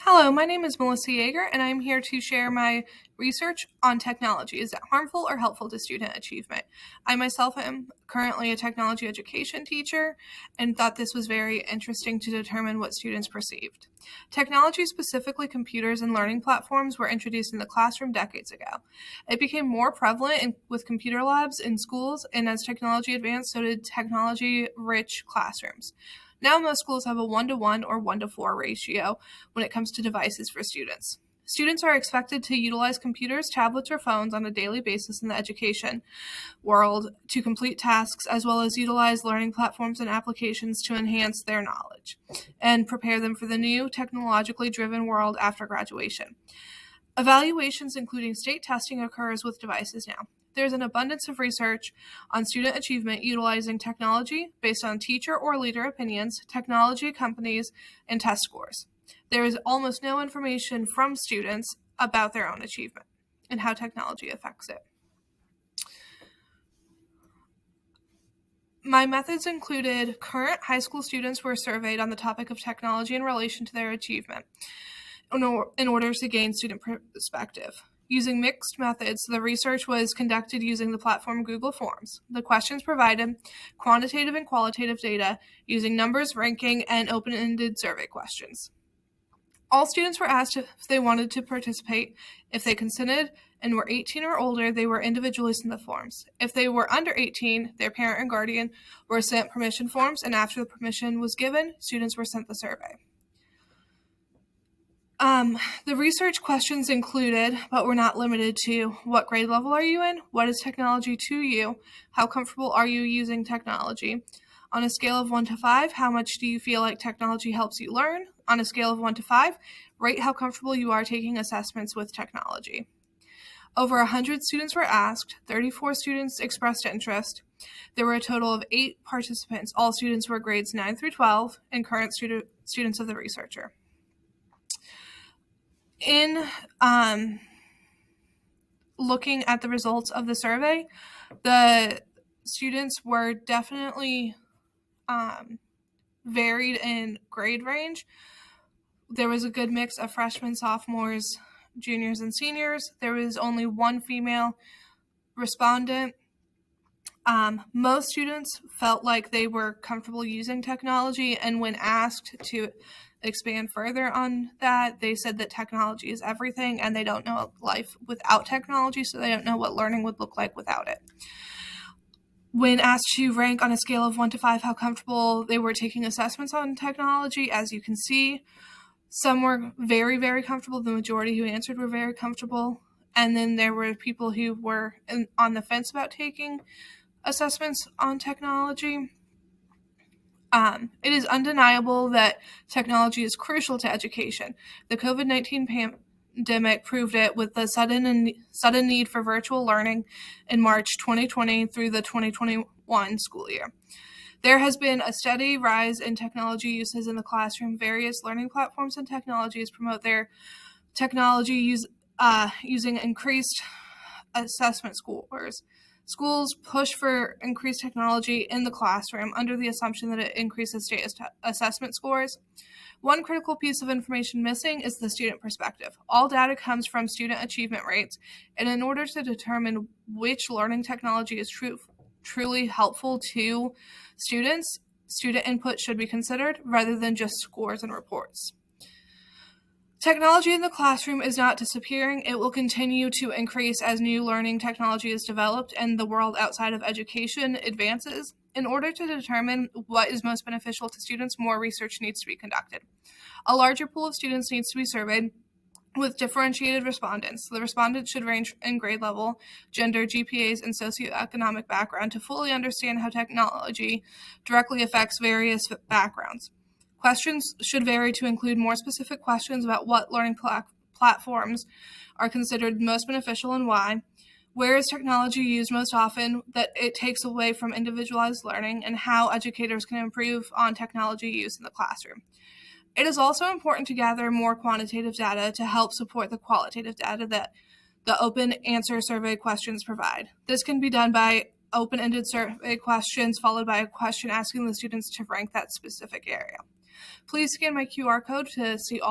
Hello, my name is Melissa Yeager, and I'm here to share my research on technology. Is it harmful or helpful to student achievement? I myself am currently a technology education teacher and thought this was very interesting to determine what students perceived. Technology, specifically computers and learning platforms, were introduced in the classroom decades ago. It became more prevalent with computer labs in schools, and as technology advanced, so did technology-rich classrooms. Now most schools have a 1-to-1 or 1-to-4 ratio when it comes to devices for students. Students are expected to utilize computers, tablets, or phones on a daily basis in the education world to complete tasks, as well as utilize learning platforms and applications to enhance their knowledge and prepare them for the new technologically driven world after graduation. Evaluations, including state testing, occurs with devices now. There's an abundance of research on student achievement utilizing technology based on teacher or leader opinions, technology companies, and test scores. There is almost no information from students about their own achievement and how technology affects it. My methods included current high school students were surveyed on the topic of technology in relation to their achievement in order to gain student perspective. Using mixed methods, the research was conducted using the platform Google Forms. The questions provided quantitative and qualitative data using numbers, ranking, and open-ended survey questions. All students were asked if they wanted to participate. If they consented and were 18 or older, they were individually sent the forms. If they were under 18, their parent and guardian were sent permission forms, and after the permission was given, students were sent the survey. The research questions included, but were not limited to, what grade level are you in? What is technology to you? How comfortable are you using technology? On a scale of 1 to 5, how much do you feel like technology helps you learn? On a scale of 1 to 5, rate how comfortable you are taking assessments with technology. Over 100 students were asked. 34 students expressed interest. There were a total of 8 participants. All students were grades 9 through 12 and current students of the researcher. In looking at the results of the survey, the students were definitely varied in grade range. There was a good mix of freshmen, sophomores, juniors, and seniors. There was only one female respondent. Most students felt like they were comfortable using technology, and when asked to expand further on that, they said that technology is everything and they don't know life without technology, so they don't know what learning would look like without it. When asked to rank on a scale of 1 to 5 how comfortable they were taking assessments on technology, as you can see, some were very, very comfortable. The majority who answered were very comfortable. And then there were people who were on the fence about taking assessments on technology. It is undeniable that technology is crucial to education. The COVID-19 pandemic proved it with the sudden need for virtual learning in March 2020 through the 2021 school year. There has been a steady rise in technology uses in the classroom. Various learning platforms and technologies promote their technology using increased assessment scores. Schools push for increased technology in the classroom under the assumption that it increases state assessment scores. One critical piece of information missing is the student perspective. All data comes from student achievement rates, and in order to determine which learning technology is truly helpful to students, student input should be considered rather than just scores and reports. Technology in the classroom is not disappearing. It will continue to increase as new learning technology is developed and the world outside of education advances. In order to determine what is most beneficial to students, more research needs to be conducted. A larger pool of students needs to be surveyed with differentiated respondents. The respondents should range in grade level, gender, GPAs, and socioeconomic background to fully understand how technology directly affects various backgrounds. Questions should vary to include more specific questions about what learning platforms are considered most beneficial and why, where is technology used most often that it takes away from individualized learning, and how educators can improve on technology use in the classroom. It is also important to gather more quantitative data to help support the qualitative data that the open answer survey questions provide. This can be done by open-ended survey questions followed by a question asking the students to rank that specific area. Please scan my QR code to see all